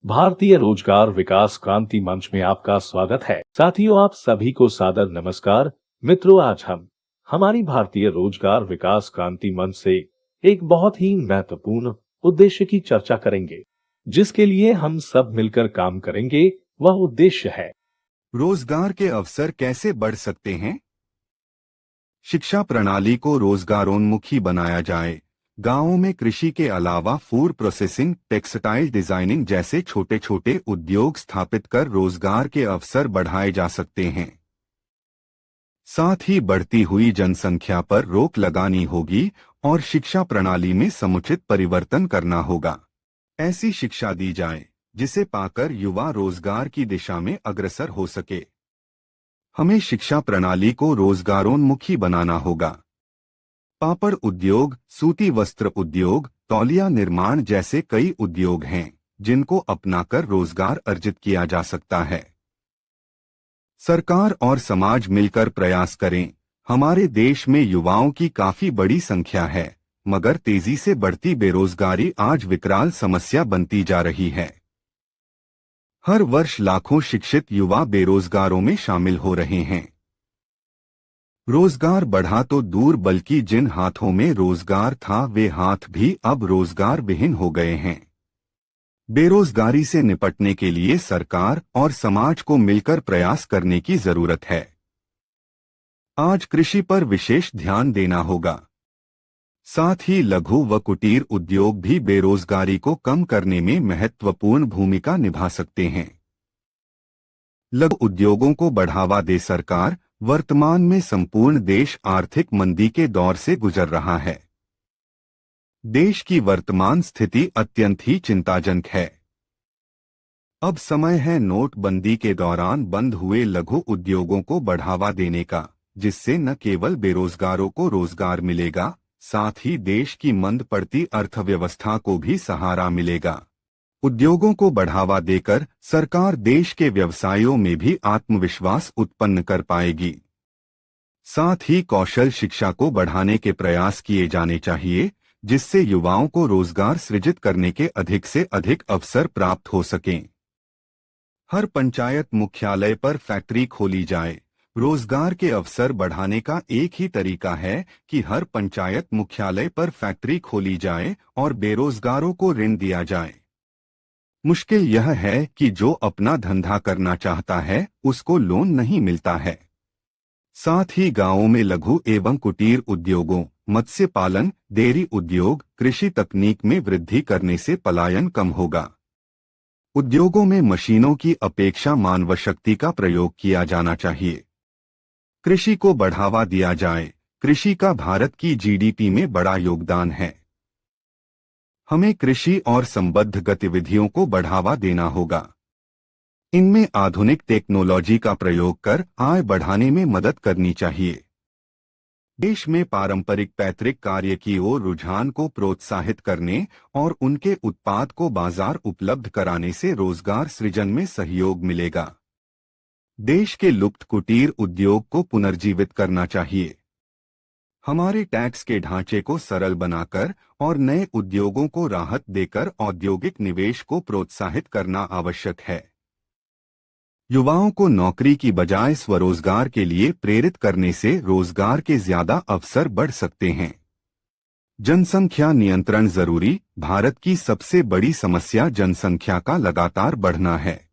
भारतीय रोजगार विकास क्रांति मंच में आपका स्वागत है। साथियों, आप सभी को सादर नमस्कार। मित्रों, आज हम हमारी भारतीय रोजगार विकास क्रांति मंच से एक बहुत ही महत्वपूर्ण उद्देश्य की चर्चा करेंगे, जिसके लिए हम सब मिलकर काम करेंगे। वह उद्देश्य है रोजगार के अवसर कैसे बढ़ सकते हैं। शिक्षा प्रणाली को रोजगारोन्मुखी बनाया जाए। गांवों में कृषि के अलावा फूड प्रोसेसिंग, टेक्सटाइल डिजाइनिंग जैसे छोटे छोटे उद्योग स्थापित कर रोजगार के अवसर बढ़ाए जा सकते हैं। साथ ही बढ़ती हुई जनसंख्या पर रोक लगानी होगी और शिक्षा प्रणाली में समुचित परिवर्तन करना होगा। ऐसी शिक्षा दी जाए जिसे पाकर युवा रोजगार की दिशा में अग्रसर हो सके। हमें शिक्षा प्रणाली को रोजगारोन्मुखी बनाना होगा। पापड़ उद्योग, सूती वस्त्र उद्योग, तौलिया निर्माण जैसे कई उद्योग हैं जिनको अपनाकर रोजगार अर्जित किया जा सकता है। सरकार और समाज मिलकर प्रयास करें। हमारे देश में युवाओं की काफी बड़ी संख्या है, मगर तेजी से बढ़ती बेरोजगारी आज विकराल समस्या बनती जा रही है। हर वर्ष लाखों शिक्षित युवा बेरोजगारों में शामिल हो रहे हैं। रोजगार बढ़ा तो दूर, बल्कि जिन हाथों में रोजगार था वे हाथ भी अब रोजगार विहीन हो गए हैं। बेरोजगारी से निपटने के लिए सरकार और समाज को मिलकर प्रयास करने की जरूरत है। आज कृषि पर विशेष ध्यान देना होगा। साथ ही लघु व कुटीर उद्योग भी बेरोजगारी को कम करने में महत्वपूर्ण भूमिका निभा सकते हैं। लघु उद्योगों को बढ़ावा दे सरकार। वर्तमान में संपूर्ण देश आर्थिक मंदी के दौर से गुजर रहा है। देश की वर्तमान स्थिति अत्यंत ही चिंताजनक है। अब समय है नोटबंदी के दौरान बंद हुए लघु उद्योगों को बढ़ावा देने का, जिससे न केवल बेरोजगारों को रोजगार मिलेगा, साथ ही देश की मंद पड़ती अर्थव्यवस्था को भी सहारा मिलेगा। उद्योगों को बढ़ावा देकर सरकार देश के व्यवसायों में भी आत्मविश्वास उत्पन्न कर पाएगी। साथ ही कौशल शिक्षा को बढ़ाने के प्रयास किए जाने चाहिए, जिससे युवाओं को रोजगार सृजित करने के अधिक से अधिक अवसर प्राप्त हो सकें। हर पंचायत मुख्यालय पर फैक्ट्री खोली जाए। रोजगार के अवसर बढ़ाने का एक ही तरीका है कि हर पंचायत मुख्यालय पर फैक्ट्री खोली जाए और बेरोजगारों को ऋण दिया जाए। मुश्किल यह है कि जो अपना धंधा करना चाहता है उसको लोन नहीं मिलता है। साथ ही गांवों में लघु एवं कुटीर उद्योगों, मत्स्य पालन, डेयरी उद्योग, कृषि तकनीक में वृद्धि करने से पलायन कम होगा। उद्योगों में मशीनों की अपेक्षा मानव शक्ति का प्रयोग किया जाना चाहिए। कृषि को बढ़ावा दिया जाए। कृषि का भारत की जीडीपी में बड़ा योगदान है। हमें कृषि और संबद्ध गतिविधियों को बढ़ावा देना होगा। इनमें आधुनिक टेक्नोलॉजी का प्रयोग कर आय बढ़ाने में मदद करनी चाहिए। देश में पारंपरिक पैतृक कार्य की ओर रुझान को प्रोत्साहित करने और उनके उत्पाद को बाजार उपलब्ध कराने से रोजगार सृजन में सहयोग मिलेगा। देश के लुप्त कुटीर उद्योग को पुनर्जीवित करना चाहिए। हमारे टैक्स के ढांचे को सरल बनाकर और नए उद्योगों को राहत देकर औद्योगिक निवेश को प्रोत्साहित करना आवश्यक है। युवाओं को नौकरी की बजाय स्वरोजगार के लिए प्रेरित करने से रोजगार के ज्यादा अवसर बढ़ सकते हैं। जनसंख्या नियंत्रण जरूरी। भारत की सबसे बड़ी समस्या जनसंख्या का लगातार बढ़ना है।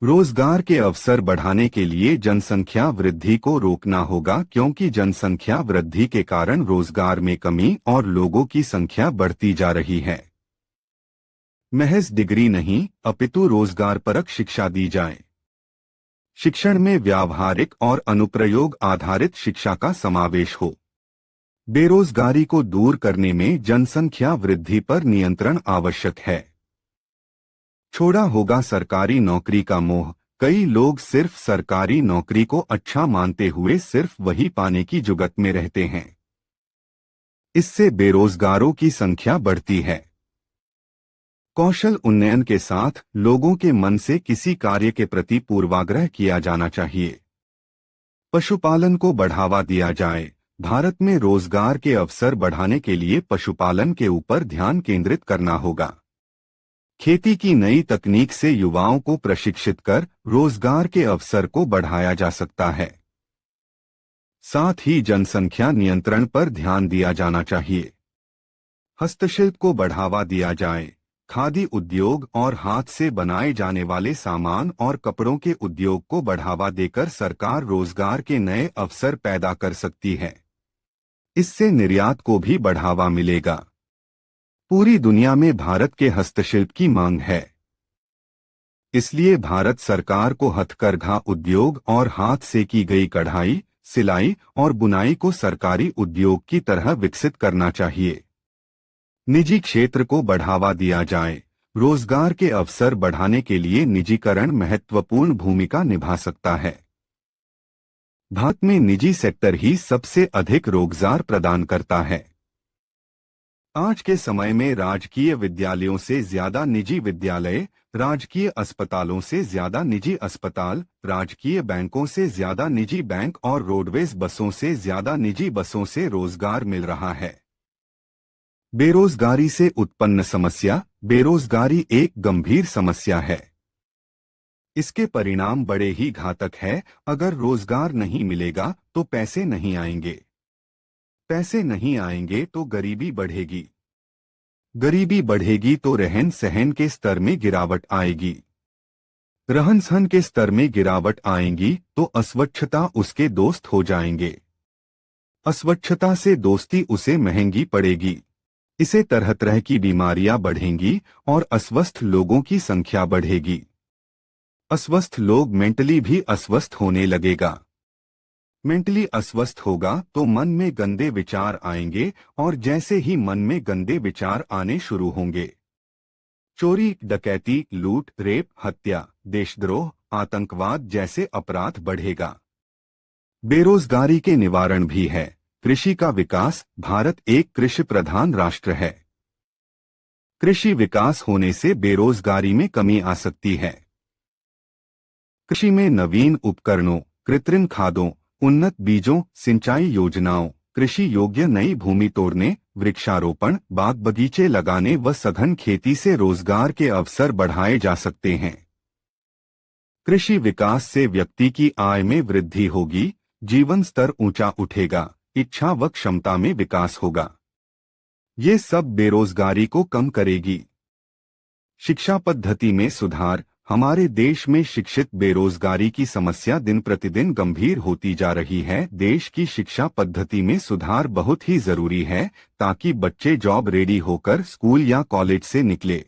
रोजगार के अवसर बढ़ाने के लिए जनसंख्या वृद्धि को रोकना होगा, क्योंकि जनसंख्या वृद्धि के कारण रोजगार में कमी और लोगों की संख्या बढ़ती जा रही है। महज डिग्री नहीं, अपितु रोजगारपरक शिक्षा दी जाए। शिक्षण में व्यावहारिक और अनुप्रयोग आधारित शिक्षा का समावेश हो। बेरोजगारी को दूर करने में जनसंख्या वृद्धि पर नियंत्रण आवश्यक है। छोड़ा होगा सरकारी नौकरी का मोह। कई लोग सिर्फ सरकारी नौकरी को अच्छा मानते हुए सिर्फ वही पाने की जुगत में रहते हैं। इससे बेरोजगारों की संख्या बढ़ती है। कौशल उन्नयन के साथ लोगों के मन से किसी कार्य के प्रति पूर्वाग्रह किया जाना चाहिए। पशुपालन को बढ़ावा दिया जाए। भारत में रोजगार के अवसर बढ़ाने के लिए पशुपालन के ऊपर ध्यान केंद्रित करना होगा। खेती की नई तकनीक से युवाओं को प्रशिक्षित कर रोजगार के अवसर को बढ़ाया जा सकता है। साथ ही जनसंख्या नियंत्रण पर ध्यान दिया जाना चाहिए। हस्तशिल्प को बढ़ावा दिया जाए। खादी उद्योग और हाथ से बनाए जाने वाले सामान और कपड़ों के उद्योग को बढ़ावा देकर सरकार रोजगार के नए अवसर पैदा कर सकती है। इससे निर्यात को भी बढ़ावा मिलेगा। पूरी दुनिया में भारत के हस्तशिल्प की मांग है। इसलिए भारत सरकार को हथकरघा उद्योग और हाथ से की गई कढ़ाई, सिलाई और बुनाई को सरकारी उद्योग की तरह विकसित करना चाहिए। निजी क्षेत्र को बढ़ावा दिया जाए। रोजगार के अवसर बढ़ाने के लिए निजीकरण महत्वपूर्ण भूमिका निभा सकता है। भारत में निजी सेक्टर ही सबसे अधिक रोजगार प्रदान करता है। आज के समय में राजकीय विद्यालयों से ज्यादा निजी विद्यालय, राजकीय अस्पतालों से ज्यादा निजी अस्पताल, राजकीय बैंकों से ज्यादा निजी बैंक और रोडवेज बसों से ज्यादा निजी बसों से रोजगार मिल रहा है। बेरोजगारी से उत्पन्न समस्या। बेरोजगारी एक गंभीर समस्या है। इसके परिणाम बड़े ही घातक है। अगर रोजगार नहीं मिलेगा तो पैसे नहीं आएंगे। पैसे नहीं आएंगे तो गरीबी बढ़ेगी। गरीबी बढ़ेगी तो रहन सहन के स्तर में गिरावट आएगी। रहन सहन के स्तर में गिरावट आएगी तो अस्वच्छता उसके दोस्त हो जाएंगे। अस्वच्छता से दोस्ती उसे महंगी पड़ेगी। इसे तरह तरह की बीमारियां बढ़ेंगी और अस्वस्थ लोगों की संख्या बढ़ेगी। अस्वस्थ लोग मेंटली भी अस्वस्थ होने लगेगा। मेंटली अस्वस्थ होगा तो मन में गंदे विचार आएंगे और जैसे ही मन में गंदे विचार आने शुरू होंगे, चोरी, डकैती, लूट, रेप, हत्या, देशद्रोह, आतंकवाद जैसे अपराध बढ़ेगा। बेरोजगारी के निवारण भी है। कृषि का विकास। भारत एक कृषि प्रधान राष्ट्र है। कृषि विकास होने से बेरोजगारी में कमी आ सकती है। कृषि में नवीन उपकरणों, कृत्रिम खादों, उन्नत बीजों, सिंचाई योजनाओं, कृषि योग्य नई भूमि तोड़ने, वृक्षारोपण, बाग बगीचे लगाने व सघन खेती से रोजगार के अवसर बढ़ाए जा सकते हैं। कृषि विकास से व्यक्ति की आय में वृद्धि होगी, जीवन स्तर ऊंचा उठेगा, इच्छा व क्षमता में विकास होगा। ये सब बेरोजगारी को कम करेगी। शिक्षा पद्धति में सुधार। हमारे देश में शिक्षित बेरोजगारी की समस्या दिन प्रतिदिन गंभीर होती जा रही है। देश की शिक्षा पद्धति में सुधार बहुत ही जरूरी है ताकि बच्चे जॉब रेडी होकर स्कूल या कॉलेज से निकले।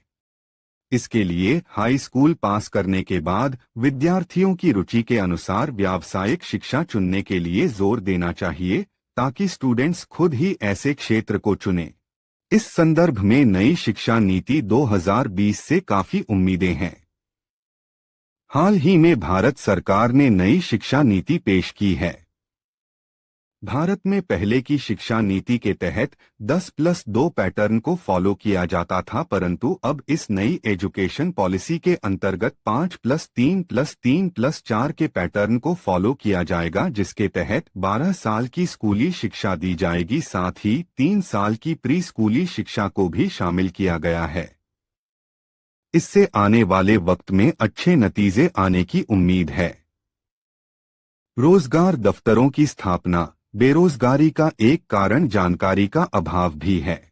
इसके लिए हाई स्कूल पास करने के बाद विद्यार्थियों की रुचि के अनुसार व्यावसायिक शिक्षा चुनने के लिए जोर देना चाहिए ताकि स्टूडेंट्स खुद ही ऐसे क्षेत्र को चुनें। इस संदर्भ में नई शिक्षा नीति 2020 से काफी उम्मीदें हैं। हाल ही में भारत सरकार ने नई शिक्षा नीति पेश की है। भारत में पहले की शिक्षा नीति के तहत 10+2 पैटर्न को फॉलो किया जाता था, परंतु अब इस नई एजुकेशन पॉलिसी के अंतर्गत 5+3+3+4 के पैटर्न को फॉलो किया जाएगा, जिसके तहत 12 साल की स्कूली शिक्षा दी जाएगी। साथ ही 3 साल की प्री स्कूली शिक्षा को भी शामिल किया गया है। इससे आने वाले वक्त में अच्छे नतीजे आने की उम्मीद है। रोजगार दफ्तरों की स्थापना। बेरोजगारी का एक कारण जानकारी का अभाव भी है।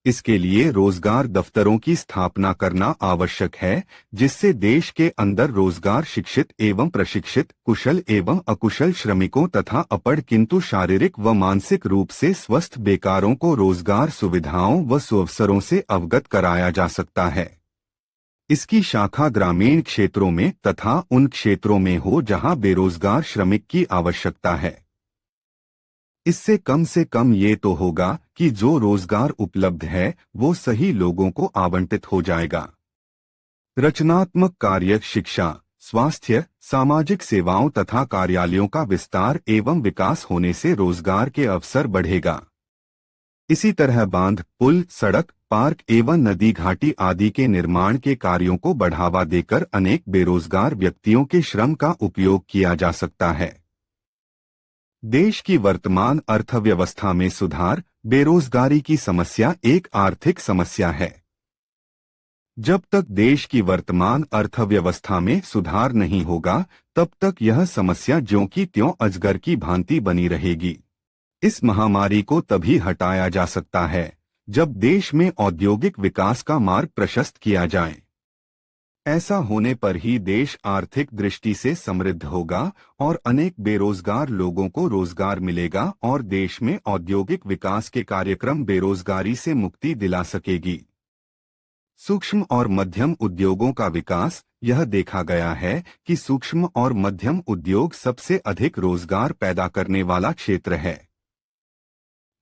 इसके लिए रोजगार दफ्तरों की स्थापना करना आवश्यक है, जिससे देश के अंदर रोजगार शिक्षित एवं प्रशिक्षित, कुशल एवं अकुशल श्रमिकों तथा अपढ़ किंतु शारीरिक व मानसिक रूप से स्वस्थ बेकारों को रोजगार सुविधाओं व सुअवसरों से अवगत कराया जा सकता है। इसकी शाखा ग्रामीण क्षेत्रों में तथा उन क्षेत्रों में हो जहां बेरोजगार श्रमिक की आवश्यकता है। इससे कम ये तो होगा कि जो रोजगार उपलब्ध है वो सही लोगों को आवंटित हो जाएगा। रचनात्मक कार्य। शिक्षा, स्वास्थ्य, सामाजिक सेवाओं तथा कार्यालयों का विस्तार एवं विकास होने से रोजगार के अवसर बढ़ेगा। इसी तरह बांध, पुल, सड़क, पार्क एवं नदी घाटी आदि के निर्माण के कार्यों को बढ़ावा देकर अनेक बेरोजगार व्यक्तियों के श्रम का उपयोग किया जा सकता है। देश की वर्तमान अर्थव्यवस्था में सुधार। बेरोजगारी की समस्या एक आर्थिक समस्या है। जब तक देश की वर्तमान अर्थव्यवस्था में सुधार नहीं होगा, तब तक यह समस्या ज्यों की त्यों अजगर की भांति बनी रहेगी। इस महामारी को तभी हटाया जा सकता है जब देश में औद्योगिक विकास का मार्ग प्रशस्त किया जाए। ऐसा होने पर ही देश आर्थिक दृष्टि से समृद्ध होगा और अनेक बेरोजगार लोगों को रोजगार मिलेगा और देश में औद्योगिक विकास के कार्यक्रम बेरोजगारी से मुक्ति दिला सकेगी। सूक्ष्म और मध्यम उद्योगों का विकास। यह देखा गया है कि सूक्ष्म और मध्यम उद्योग सबसे अधिक रोजगार पैदा करने वाला क्षेत्र है।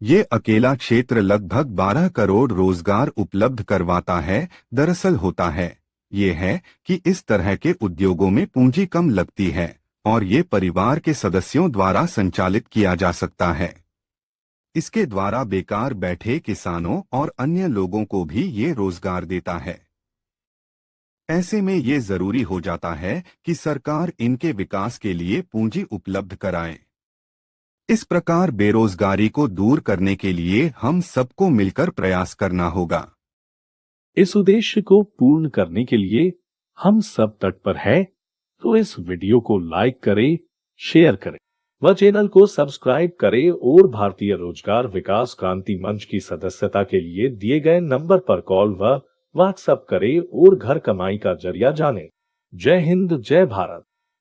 ये अकेला क्षेत्र लगभग 12 करोड़ रोजगार उपलब्ध करवाता है। दरअसल होता है ये है कि इस तरह के उद्योगों में पूंजी कम लगती है और ये परिवार के सदस्यों द्वारा संचालित किया जा सकता है। इसके द्वारा बेकार बैठे किसानों और अन्य लोगों को भी ये रोजगार देता है। ऐसे में ये जरूरी हो जाता है कि सरकार इनके विकास के लिए पूंजी उपलब्ध कराए। इस प्रकार बेरोजगारी को दूर करने के लिए हम सबको मिलकर प्रयास करना होगा। इस उद्देश्य को पूर्ण करने के लिए हम सब तत्पर हैं, तो इस वीडियो को लाइक करें, शेयर करें व चैनल को सब्सक्राइब करें और भारतीय रोजगार विकास क्रांति मंच की सदस्यता के लिए दिए गए नंबर पर कॉल व व्हाट्सएप करें और घर कमाई का जरिया जानें। जय हिंद, जय भारत।